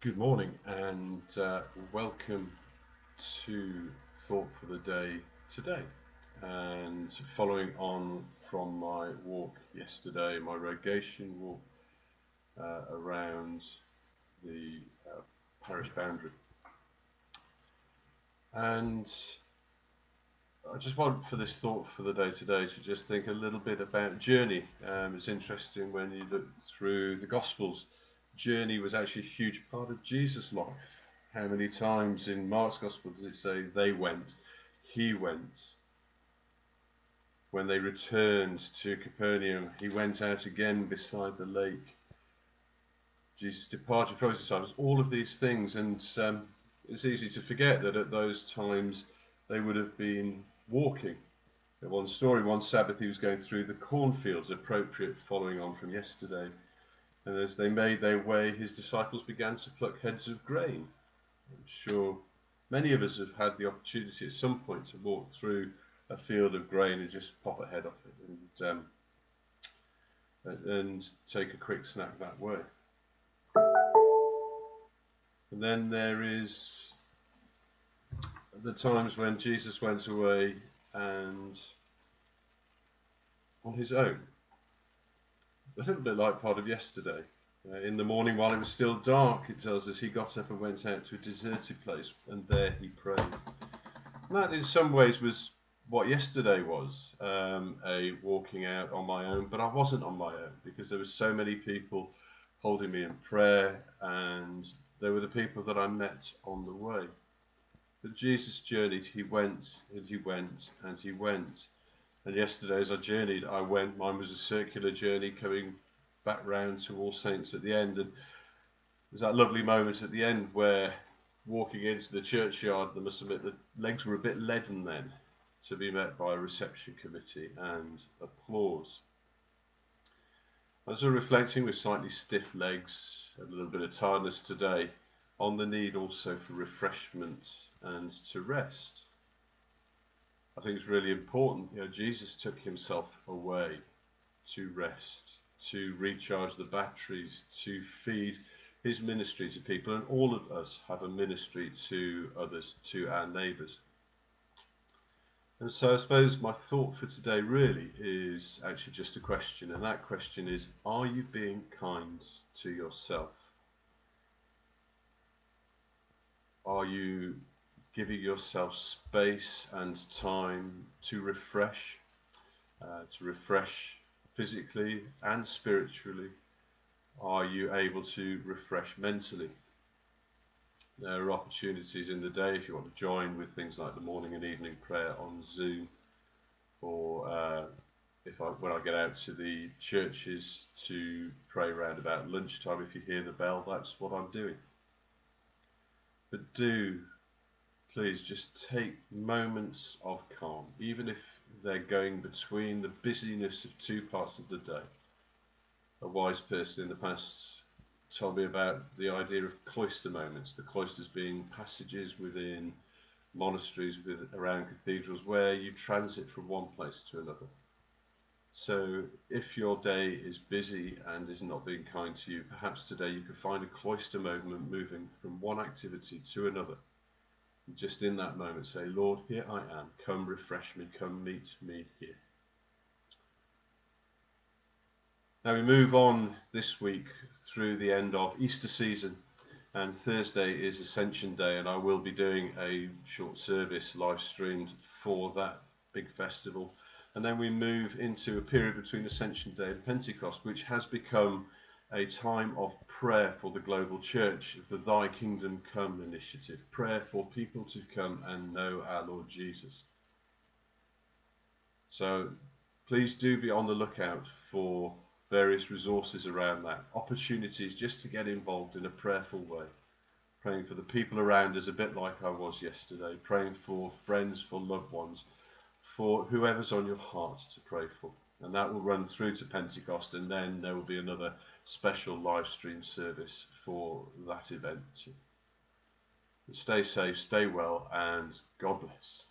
Good morning and welcome to Thought for the Day today. And following on from my walk yesterday, my Rogation Walk around the parish boundary. And I just want for this Thought for the Day today to just think a little bit about journey. It's interesting when you look through the Gospels, journey was actually a huge part of Jesus' life. How many times in Mark's Gospel does it say they went, he went? When they returned to Capernaum, he went out again beside the lake. Jesus departed from his disciples, all of these things, and it's easy to forget that at those times they would have been walking. In one story, one Sabbath, he was going through the cornfields, appropriate following on from yesterday. And as they made their way, his disciples began to pluck heads of grain. I'm sure many of us have had the opportunity at some point to walk through a field of grain and just pop a head off it and take a quick snack that way. And then there is the times when Jesus went away and on his own, a little bit like part of yesterday. In the morning, while it was still dark, it tells us he got up and went out to a deserted place, and there he prayed. And that, in some ways, was what yesterday was, a walking out on my own, but I wasn't on my own because there were so many people holding me in prayer, and they were the people that I met on the way. But Jesus journeyed, he went, and he went, and he went. And yesterday, as I journeyed, I went. Mine was a circular journey coming back round to All Saints at the end. And there's that lovely moment at the end where walking into the churchyard, I must admit the legs were a bit leaden then, to be met by a reception committee and applause. I was reflecting with slightly stiff legs, a little bit of tiredness today, on the need also for refreshment and to rest. I think it's really important. Jesus took himself away to rest, to recharge the batteries, to feed his ministry to people, and all of us have a ministry to others, to our neighbours. And so I suppose my thought for today really is actually just a question, and that question is, are you being kind to yourself? Are you giving yourself space and time to refresh physically and spiritually? Are you able to refresh mentally? There are opportunities in the day if you want to join with things like the morning and evening prayer on Zoom, or when I get out to the churches to pray round about lunchtime, if you hear the bell, that's what I'm doing. But do please just take moments of calm, even if they're going between the busyness of two parts of the day. A wise person in the past told me about the idea of cloister moments, the cloisters being passages within monasteries, around cathedrals, where you transit from one place to another. So if your day is busy and is not being kind to you, perhaps today you could find a cloister moment, moving from one activity to another. And just in that moment say, Lord, here I am, come refresh me, come meet me here. Now we move on this week through the end of Easter season, and Thursday is Ascension Day, and I will be doing a short service live streamed for that big festival. And then we move into a period between Ascension Day and Pentecost, which has become a time of prayer for the global church, the Thy Kingdom Come initiative, prayer for people to come and know our Lord Jesus. So please do be on the lookout for various resources around that, opportunities just to get involved in a prayerful way, praying for the people around us a bit like I was yesterday, praying for friends, for loved ones, for whoever's on your heart to pray for. And that will run through to Pentecost, and then there will be another special live stream service for that event too. Stay safe, stay well, and God bless.